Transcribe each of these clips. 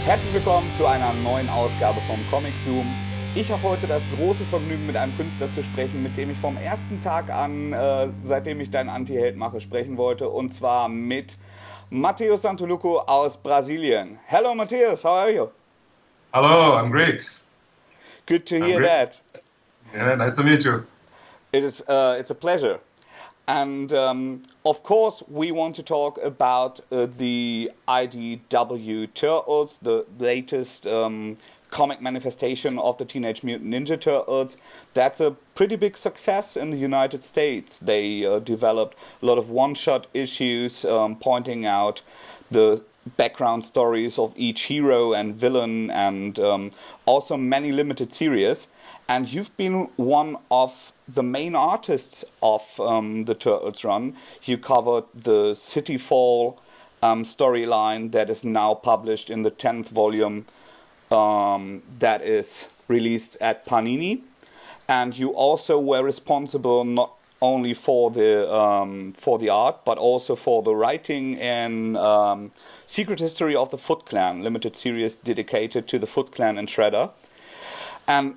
Herzlich willkommen zu einer neuen Ausgabe vom Comic Zoom. Ich habe heute das große Vergnügen, mit einem Künstler zu sprechen, mit dem ich vom ersten Tag an, seitdem ich deinen Anti-Held mache, sprechen wollte. Und zwar mit Mateus Santolouco aus Brasilien. Hello Mateus, how are you? Hello, I'm great. Good to I'm hear great. that. Yeah, nice to meet you. It's a pleasure. And of course, we want to talk about the IDW Turtles, the latest comic manifestation of the Teenage Mutant Ninja Turtles. That's a pretty big success in the United States. They developed a lot of one-shot issues pointing out the background stories of each hero and villain, and also many limited series. And you've been one of the main artists of the Turtles run. You covered the City Fall storyline that is now published in the 10th volume that is released at Panini. And you also were responsible not only for the art, but also for the writing in Secret History of the Foot Clan, limited series dedicated to the Foot Clan and Shredder. And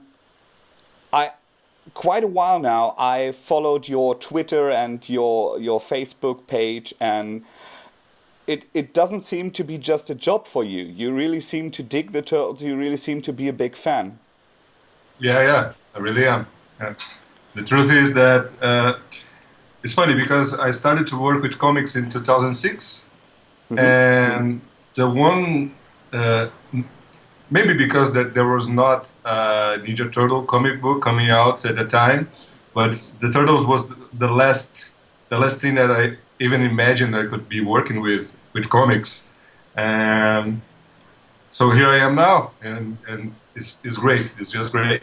quite a while now, I followed your Twitter and your Facebook page, and it doesn't seem to be just a job for you. You really seem to dig the Turtles. You really seem to be a big fan. Yeah, I really am. Yeah. The truth is that it's funny because I started to work with comics in 2006, and the one maybe because there was not a Ninja Turtle comic book coming out at the time, but the Turtles was the last thing that I even imagined I could be working with comics, and so here I am now, and it's great. It's just great.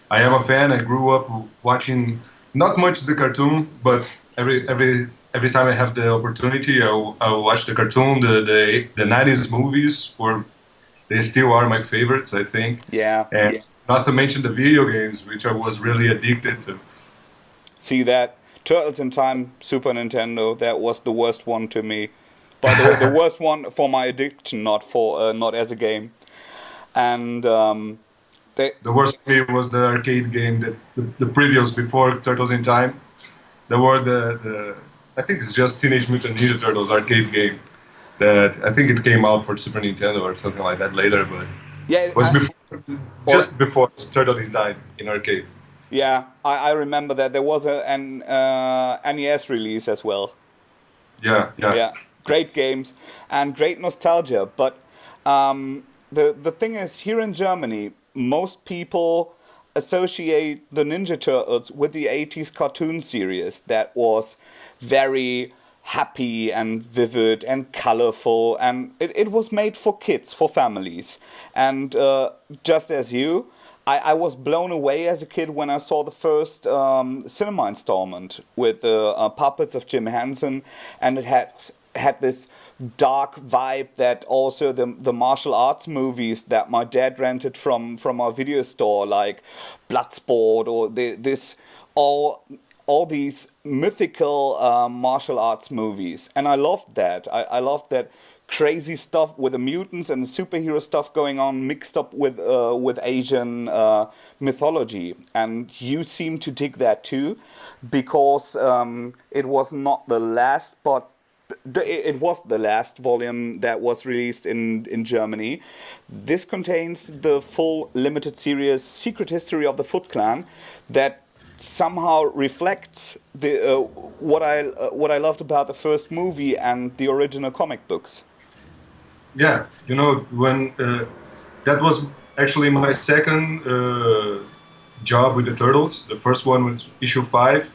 I am a fan. I grew up watching not much the cartoon, but every time I have the opportunity, I will watch the cartoon. The 90s movies were. They still are my favorites, I think. Yeah. And not to mention the video games, which I was really addicted to. See that? Turtles in Time, Super Nintendo, that was the worst one to me. But the worst one for my addiction, not as a game. And the worst for me was the arcade game, that the previous before Turtles in Time. There were the I think it's just Teenage Mutant Ninja Turtles arcade game. That I think it came out for Super Nintendo or something like that later, but yeah, it was just before Turtles died in arcades. Yeah, I remember that there was an NES release as well. Yeah. Great games and great nostalgia. But the thing is, here in Germany, most people associate the Ninja Turtles with the 80s cartoon series that was very happy and vivid and colorful, and it was made for kids, for families. And just as you, I was blown away as a kid when I saw the first cinema installment with the puppets of Jim Henson, and it had this dark vibe that also the martial arts movies that my dad rented from our video store, like Bloodsport or all these mythical martial arts movies. And I loved that. I loved that crazy stuff with the mutants and the superhero stuff going on, mixed up with Asian mythology. And you seem to dig that too, because it was not the last, but it was the last volume that was released in Germany. This contains the full limited series Secret History of the Foot Clan that somehow reflects what I loved about the first movie and the original comic books. Yeah, when that was actually my second job with the Turtles. The first one was issue 5,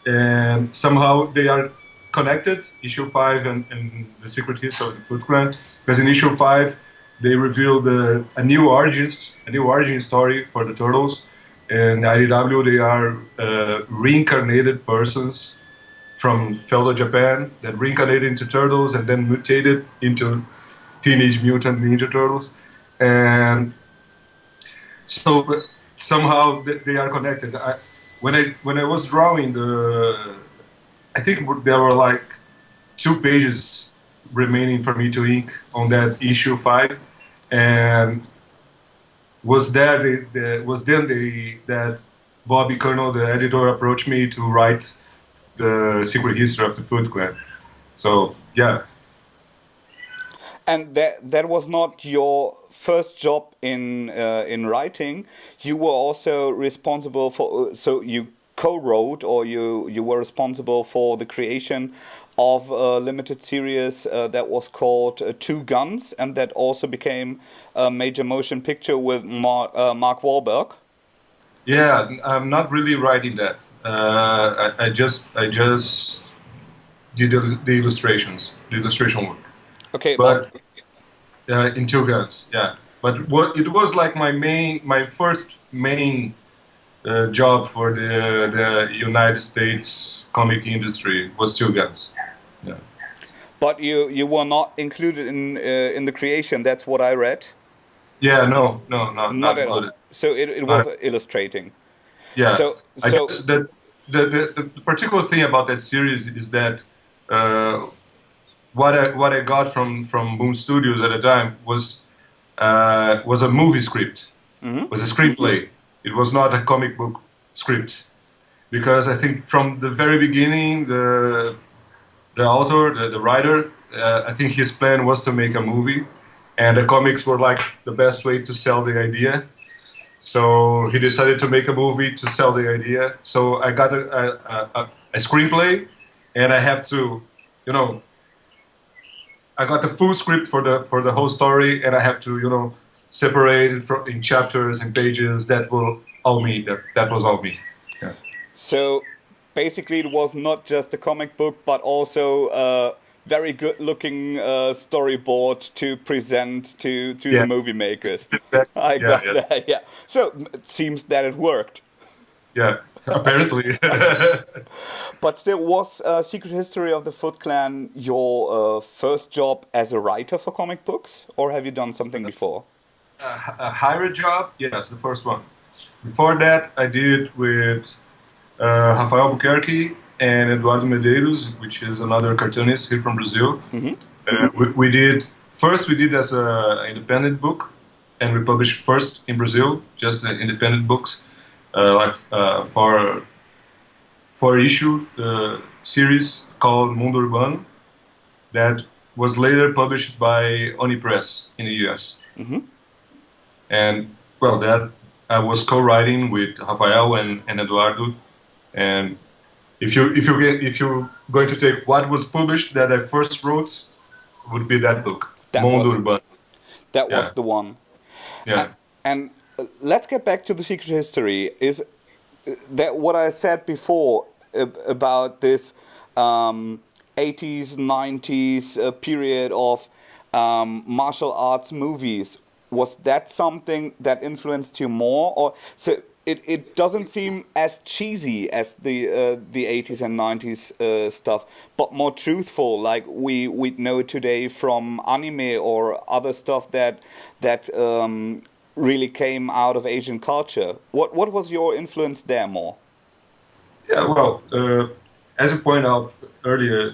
and somehow they are connected, issue 5 and the Secret History of the Foot Clan, because in issue 5 they revealed a new origin story for the Turtles. In IDW, they are reincarnated persons from feudal Japan that reincarnated into turtles and then mutated into Teenage Mutant Ninja Turtles. And so somehow they are connected. When I was drawing I think there were like 2 pages remaining for me to ink on that issue 5. and was there that Bobby Colonel, the editor, approached me to write the secret history of the Foot Clan. So yeah. And that was not your first job in writing. You were also responsible for, so you co-wrote, or you were responsible for the creation of a limited series that was called Two Guns, and that also became a major motion picture with Mark Wahlberg. Yeah, I'm not really writing that. I just did the illustrations, the illustration work. Okay, But in Two Guns, yeah. But what it was like my first main job for the United States comic industry was Two Guns. Yeah. But you were not included in the creation. That's what I read. Yeah, no, Not not at all. included. So it was illustrating. Yeah, I So guess that the particular thing about that series is that what I got from Boom Studios at the time was a movie script, was a screenplay. It was not a comic book script, because I think from the very beginning the author, the writer, I think his plan was to make a movie, and the comics were like the best way to sell the idea. So he decided to make a movie to sell the idea. So I got a screenplay, and I have to, I got the full script for the whole story, and I have to, separate it in chapters and pages. That was all me. That was all me. Yeah. So basically, it was not just a comic book, but also a very good-looking storyboard to present to the movie makers. Exactly. I got that. Yeah. So it seems that it worked. Yeah. Apparently. But still, was Secret History of the Foot Clan your first job as a writer for comic books, or have you done something before? A higher job? Yes, the first one. Before that, I did with Rafael Albuquerque and Eduardo Medeiros, which is another cartoonist here from Brazil. We did as an independent book, and we published first in Brazil, just the independent books, for issue series called Mundo Urbano, that was later published by Oni Press in the US. And well, that I was co-writing with Rafael and Eduardo. And if you're going to take what was published that I first wrote, would be that book, Mundo Urbano. That was the one. Yeah. And let's get back to the Secret History. Is that what I said before about this 80s, 90s period of martial arts movies? Was that something that influenced you more, or so it doesn't seem as cheesy as the 80s and 90s stuff, but more truthful, like we know today from anime or other stuff that really came out of Asian culture. What was your influence there more? Yeah, well, as you pointed out earlier,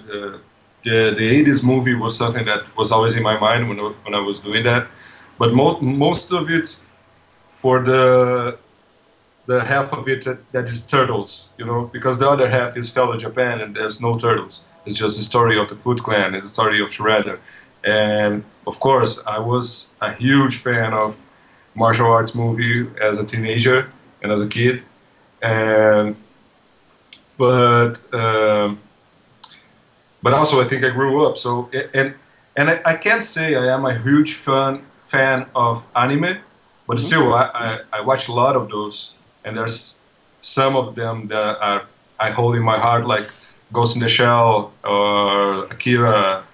the 80s movie was something that was always in my mind when I was doing that. But most of it, for the half of it that is Turtles, because the other half is Fellow Japan and there's no Turtles. It's just the story of the Foot Clan, it's the story of Shredder. And of course, I was a huge fan of martial arts movie as a teenager and as a kid. But also I think I grew up. So and I can't say I am a huge fan of anime, but still I watch a lot of those, and there's some of them that I hold in my heart, like Ghost in the Shell or Akira,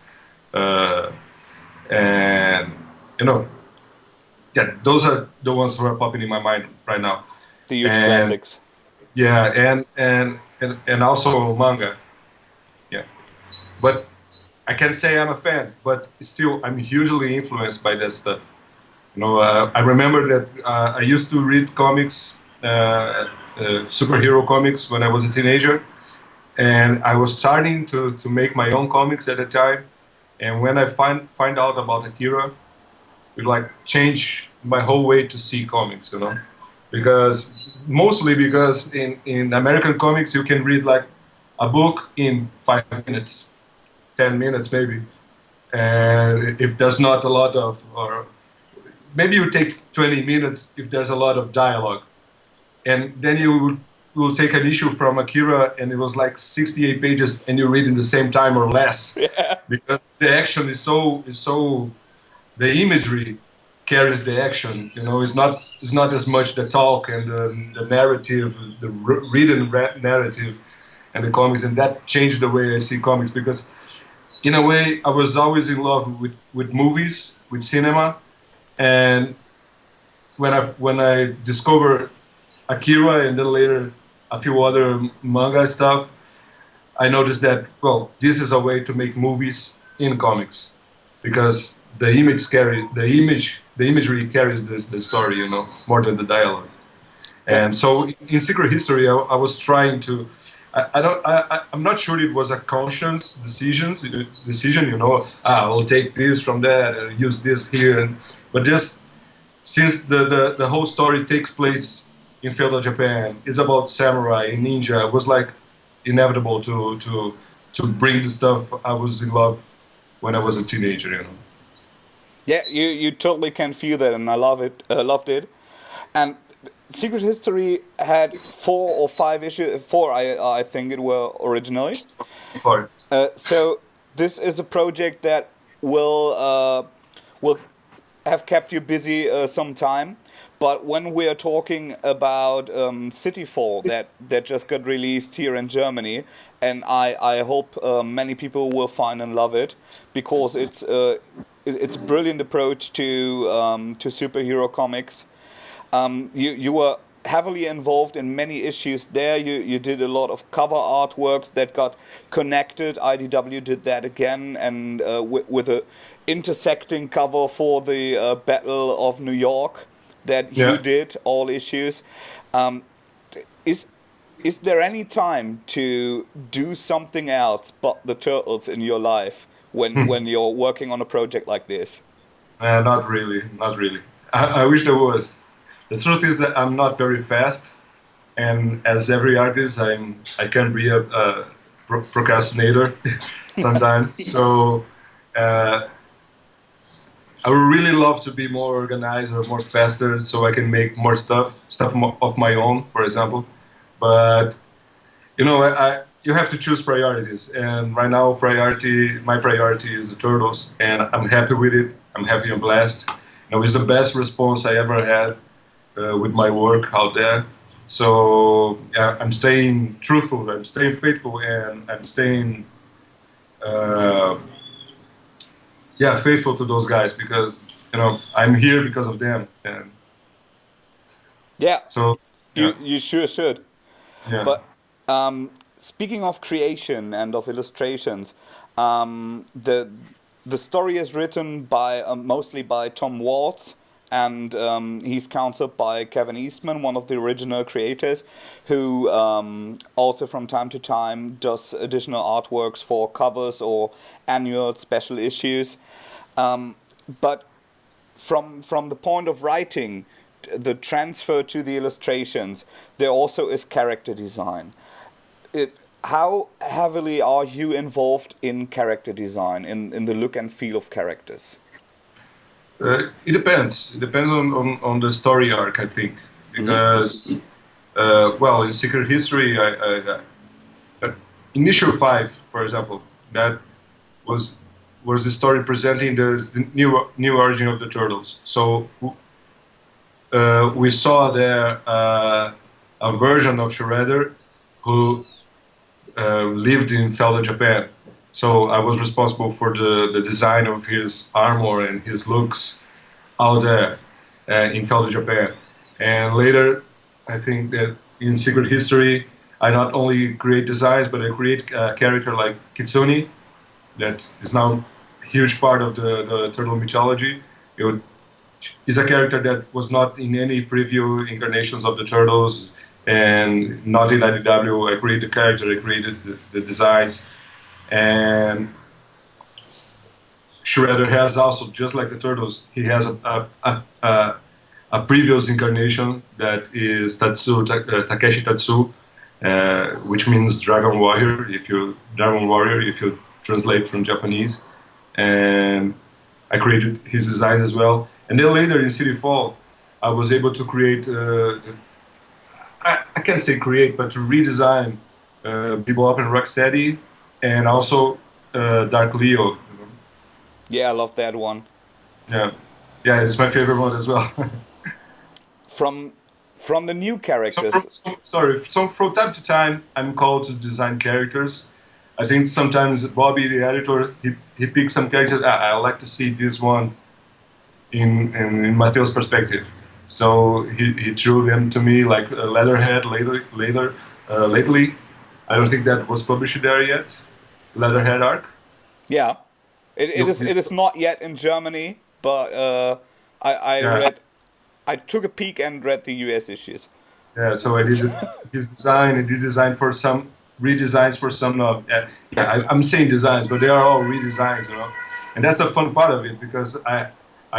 and those are the ones who are popping in my mind right now. The huge classics. Yeah, and also manga. Yeah, but I can say I'm a fan, but still I'm hugely influenced by that stuff. I remember that I used to read comics, superhero comics, when I was a teenager, and I was starting to make my own comics at the time. And when I find out about Akira, like change my whole way to see comics, you know, mostly because in American comics you can read like a book in 5 minutes, 10 minutes maybe, and if there's not a lot of, or maybe you take 20 minutes if there's a lot of dialogue, and then you will take an issue from Akira and it was like 68 pages and you read in the same time or less, Yeah. because the action is so the imagery carries the action, you know. It's not as much the talk and the narrative, the written narrative and the comics, and that changed the way I see comics, because in a way I was always in love with movies, with cinema, and when I discovered Akira and then later a few other manga stuff, I noticed that, well, this is a way to make movies in comics, because the imagery carries the story, you know, more than the dialogue. And so in Secret History, I was trying to, I'm not sure it was a conscious decision, you know, I'll take this from that and use this here, but just since the whole story takes place in feudal Japan, is about samurai and ninja, it was like inevitable to bring the stuff I was in love when I was a teenager, you know. Yeah, you totally can feel that, and I loved it. And Secret History had 4 or 5 issues. 4, I think it were originally. Sorry. So this is a project that will have kept you busy some time. But when we are talking about Cityfall, that just got released here in Germany, and I hope many people will find and love it, because it's a brilliant approach to superhero comics. You were heavily involved in many issues there. You did a lot of cover artworks that got connected. IDW did that again, and with a intersecting cover for the Battle of New York that you did, all issues. Is there any time to do something else but the Turtles in your life when you're working on a project like this? Not really, not really. I wish there was. The truth is that I'm not very fast, and as every artist, I can be a procrastinator sometimes. So I would really love to be more organized or more faster, so I can make more stuff of my own, for example. But you know, you have to choose priorities, and right now my priority is the Turtles, and I'm happy with it. I'm happy and blessed. And it was the best response I ever had with my work out there. So yeah, I'm staying truthful, I'm staying faithful, and I'm staying faithful to those guys, because you know I'm here because of them. And yeah, so yeah. You sure should. Yeah. But speaking of creation and of illustrations, the story is written by mostly by Tom Waltz, and he's counseled by Kevin Eastman, one of the original creators, who also from time to time does additional artworks for covers or annual special issues. But from the point of writing, the transfer to the illustrations, there also is character design. How heavily are you involved in character design, in the look and feel of characters? It depends. It depends on the story arc, I think. Because, well, in Secret History, in issue 5, for example, that was the story presenting the new origin of the Turtles. So we saw there a version of Shredder who lived in feudal Japan. So I was responsible for the design of his armor and his looks out there in feudal Japan. And later, I think that in Secret History, I not only create designs, but I create a character like Kitsune, that is now a huge part of the turtle mythology. Is a character that was not in any preview incarnations of the Turtles, and not in IDW. I created the character, I created the designs, and Shredder has also, just like the Turtles, he has a previous incarnation that is Takeshi Tatsu, which means Dragon Warrior, if you translate from Japanese. And I created his design as well. And then later in City Fall, I was able to create, I can't say create, but to redesign Bebop and Rocksteady, and also Dark Leo. Yeah, I love that one. Yeah, it's my favorite one as well. From the new characters. So from time to time, I'm called to design characters. I think sometimes Bobby, the editor, he picks some characters. I like to see this one in Mateus' perspective. So he threw them to me, like Leatherhead lately. I don't think that was published there yet. Leatherhead arc. Yeah, it is not yet in Germany, but I took a peek and read the US issues. Yeah, so I did his design. I did design for some redesigns for some. I'm saying designs, but they are all redesigns, And that's the fun part of it, because I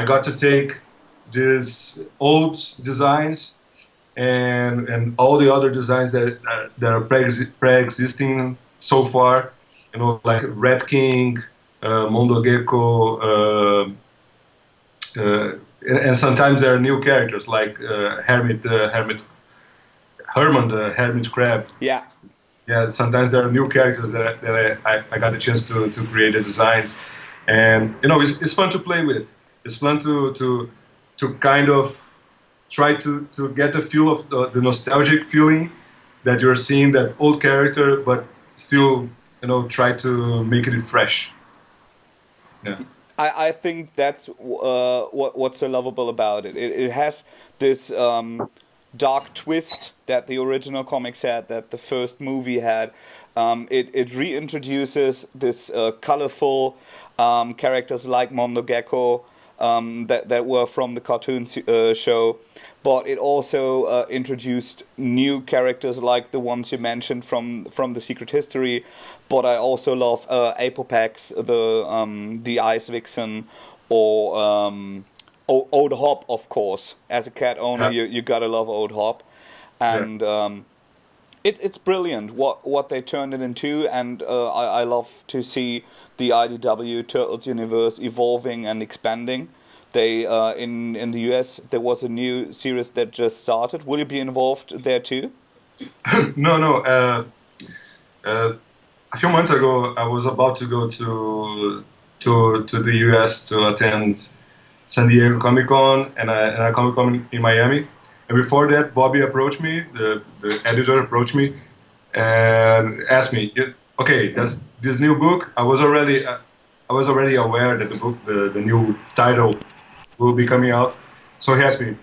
got to take these old designs and all the other designs that are pre-existing so far, like Red King, Mondo Gecko, and sometimes there are new characters like Herman the Hermit Crab. Yeah. Yeah, sometimes there are new characters that I got a chance to create the designs, and it's fun to play with. It's fun to kind of try to get the feel of the nostalgic feeling that you're seeing that old character, but still try to make it fresh. Yeah. I think that's what's so lovable about it. It has this dark twist that the original comics had, that the first movie had. It reintroduces this colorful characters like Mondo Gecko that were from the cartoon show, but it also introduced new characters like the ones you mentioned from the Secret History. But I also love Apopex, the Ice Vixen, or Old Hop, of course. As a cat owner, you gotta love Old Hop, and it's brilliant what they turned it into, and I love to see the IDW Turtles universe evolving and expanding. They in the US there was a new series that just started. Will you be involved there too? No. A few months ago, I was about to go to the US to attend San Diego Comic-Con and a Comic-Con in Miami. And before that, Bobby approached me, the editor approached me, and asked me, okay, that's this new book. I was already aware that the book, the new title, will be coming out. So he asked me,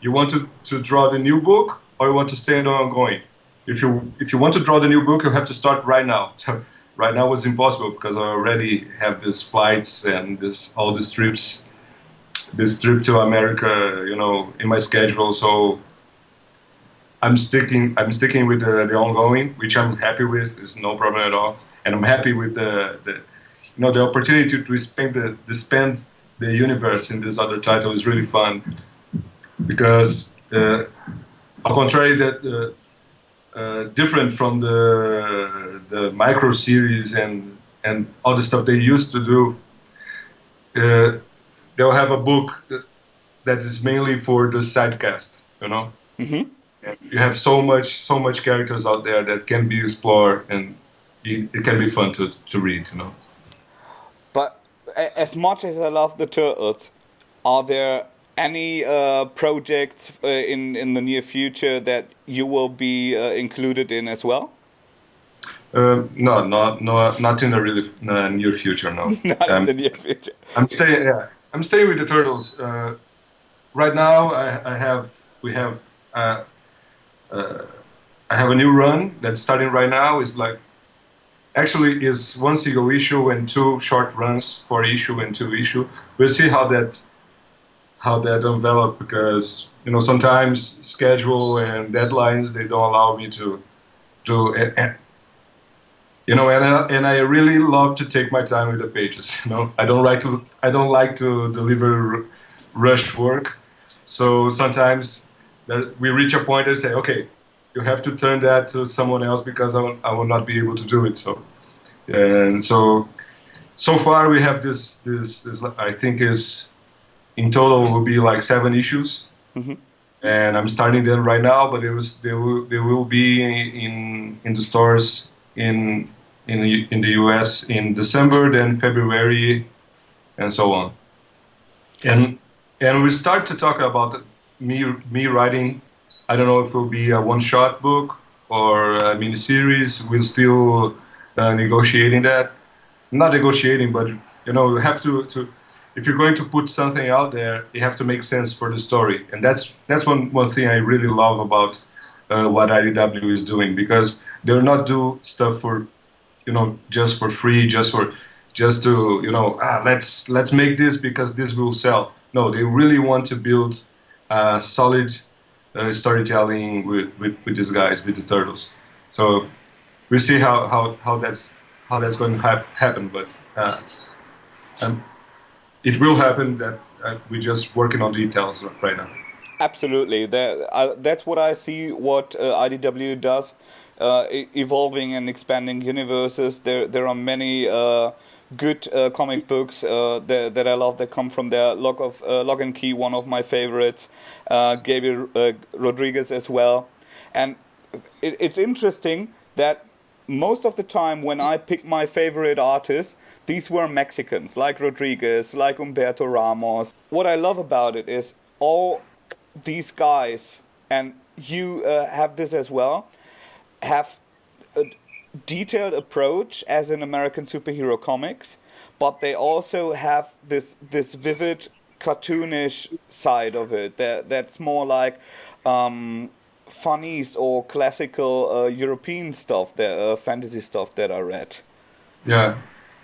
you want to draw the new book, or you want to stay on ongoing? If you want to draw the new book, you have to start right now. So right now it's impossible because I already have these flights and all these trips. This trip to America, in my schedule. So I'm sticking with the ongoing, which I'm happy with. It's no problem at all, and I'm happy with the opportunity to spend the universe in this other title is really fun, because on contrary that different from the micro series and all the stuff they used to do. They'll have a book that is mainly for the sidecast, Mm-hmm. And you have so much characters out there that can be explored, and it can be fun to read, But as much as I love the Turtles, are there any projects in the near future that you will be included in as well? No, not in the really near future. No, not in the near future. I'm staying with the Turtles. Right now, I have a new run that's starting right now. It's one single issue and 2 short runs, 4 issue and 2 issue. We'll see how that develop, because sometimes schedule and deadlines, they don't allow me to you know, and I really love to take my time with the pages. You know, I don't like to deliver rush work. So sometimes we reach a point and say, okay, you have to turn that to someone else because I will not be able to do it. So and so far we have this I think is in total will be like 7 issues. Mm-hmm. And I'm starting them right now, but they will be in the stores in the US in December, then February, and so on. And we start to talk about me writing. I don't know if it will be a one-shot book or a miniseries. We're still negotiating that. Not negotiating, but you know, you have to if you're going to put something out there, you have to make sense for the story, and that's one thing I really love about what IDW is doing, because they'll not do stuff for, you know, just for free, just to, you know, let's make this because this will sell. No, they really want to build solid storytelling with these guys, with the turtles. So we see how that's going to happen, but it will happen. That we're just working on details right now. Absolutely, that's what I see. What IDW does, evolving and expanding universes. There are many good comic books that I love that come from there. Lock and Key, one of my favorites. Gabriel Rodriguez as well, and it's interesting that most of the time when I pick my favorite artists, these were Mexicans, like Rodriguez, like Humberto Ramos. What I love about it is all these guys, and you have this as well, have a detailed approach as in American superhero comics, but they also have this vivid, cartoonish side of it. That's more like funnies or classical European stuff, fantasy stuff that I read. Yeah.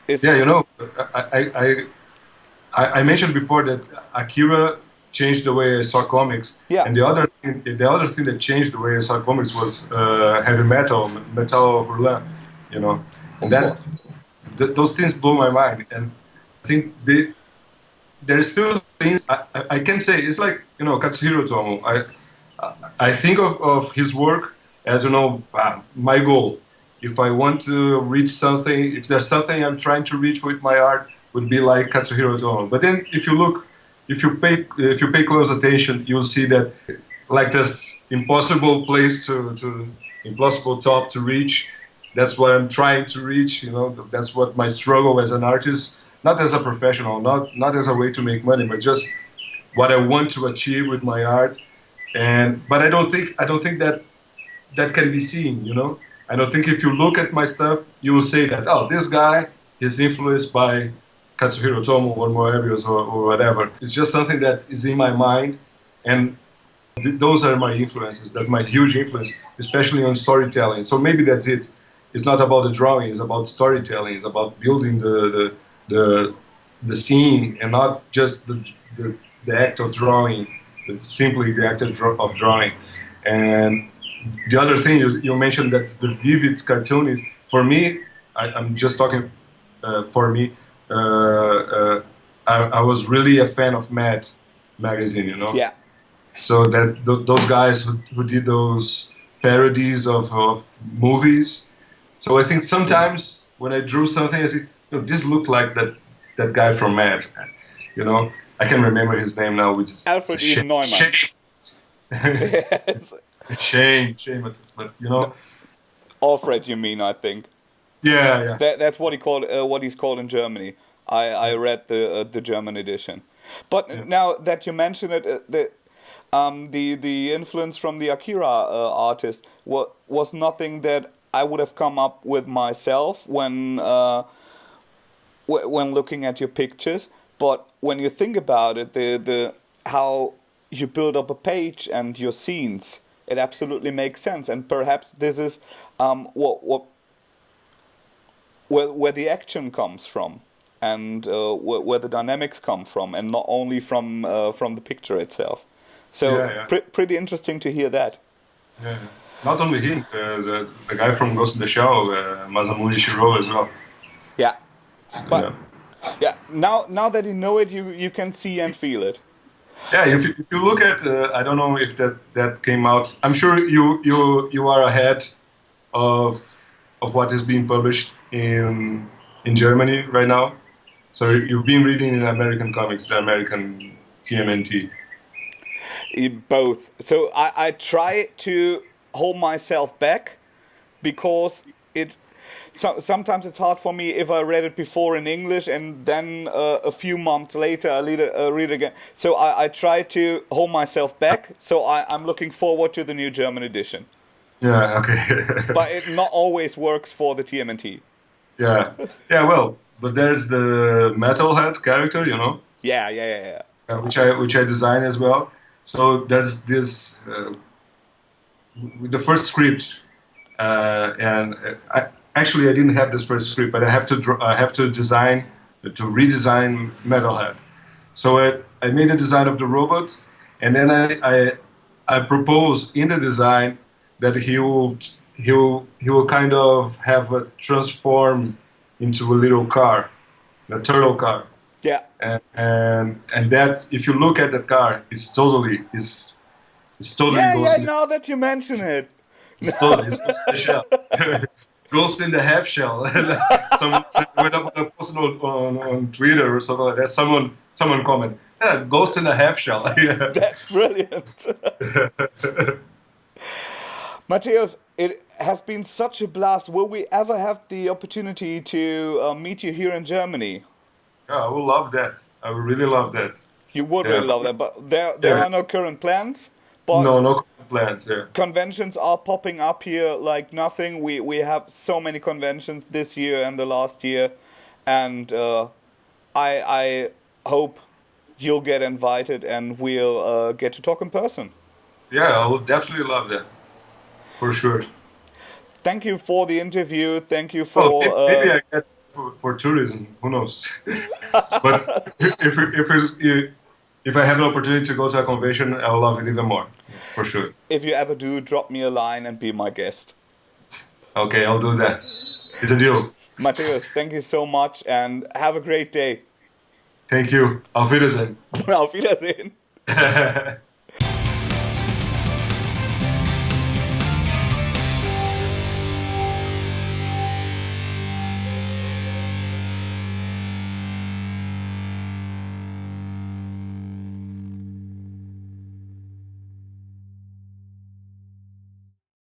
Yeah, you know, I mentioned before that Akira changed the way I saw comics. Yeah. And the other thing that changed the way I saw comics was heavy metal hurlant, you know. And those things blew my mind. And I think there's still things I can say. It's like, you know, Katsuhiro Otomo. I think of his work as, you know, my goal. If I want to reach something, if there's something I'm trying to reach with my art, would be like Katsuhiro Otomo. But then if you pay close attention, you'll see that like this impossible place impossible top to reach. That's what I'm trying to reach. You know, that's what my struggle as an artist, not as a professional, not as a way to make money, but just what I want to achieve with my art. But I don't think that can be seen. You know. I don't think if you look at my stuff, you will say that, oh, this guy is influenced by Katsuhiro Otomo or Moebius or whatever. It's just something that is in my mind, and those are my influences, that's my huge influence, especially on storytelling. So maybe that's it. It's not about the drawing, it's about storytelling, it's about building the scene, and not just the act of drawing, simply the act of drawing. And the other thing you mentioned, that the vivid cartoon is, for me, I'm just talking for me, I was really a fan of Mad magazine, you know? Yeah. So that's those guys who did those parodies of movies. So I think sometimes when I drew something, I said, this looked like that guy from Mad. You know, I can remember his name now. It's Alfred E. Neumann. Yes. Shame, but you know. Alfred, you mean? I think. Yeah. That's what he's called in Germany. I read the German edition. But yeah. Now that you mention it, the influence from the Akira artist was nothing that I would have come up with myself when looking at your pictures. But when you think about it, the how you build up a page and your scenes, it absolutely makes sense. And perhaps this is where the action comes from, and where the dynamics come from, and not only from the picture itself. So pretty interesting to hear that. Yeah. not only him, the guy from Ghost in the Shell, Masamune Shirow as well. Yeah. But Yeah. yeah, now that you know it, you can see and feel it. Yeah, if you look at, I don't know if that came out. I'm sure you are ahead of what is being published in Germany right now. So you've been reading in American comics, the American TMNT. Both. So I try to hold myself back because sometimes it's hard for me if I read it before in English and then a few months later I read it again. So I try to hold myself back. So I'm looking forward to the new German edition. Yeah, okay. But it not always works for the TMNT. Yeah, yeah. Well, but there's the metalhead character, you know. Yeah. Which I design as well. So there's this the first script, and I didn't have this first script, but I have to redesign Metalhead. So I made a design of the robot, and then I propose in the design that he will kind of have a transform into a little car, a turtle car. Yeah. And that, if you look at that car, it's totally Yeah, now that you mention it. It's the shell. Ghost in the half shell. When I posted on Twitter or something like that, someone commented, yeah, ghost in the half shell. Yeah. That's brilliant. Mateus, it has been such a blast. Will we ever have the opportunity to meet you here in Germany? Yeah, I would love that. I would really love that. You would really love that, but there are no current plans. But no plans. Yeah. Conventions are popping up here like nothing. We have so many conventions this year and the last year, and I hope you'll get invited and we'll get to talk in person. Yeah, I would definitely love that, for sure. Thank you for the interview. Thank you for. Maybe I get for tourism. Who knows? But if I have an opportunity to go to a convention, I'll love it even more, for sure. If you ever do, drop me a line and be my guest. Okay, I'll do that. It's a deal. Mateus, thank you so much and have a great day. Thank you. Auf Wiedersehen. Auf Wiedersehen.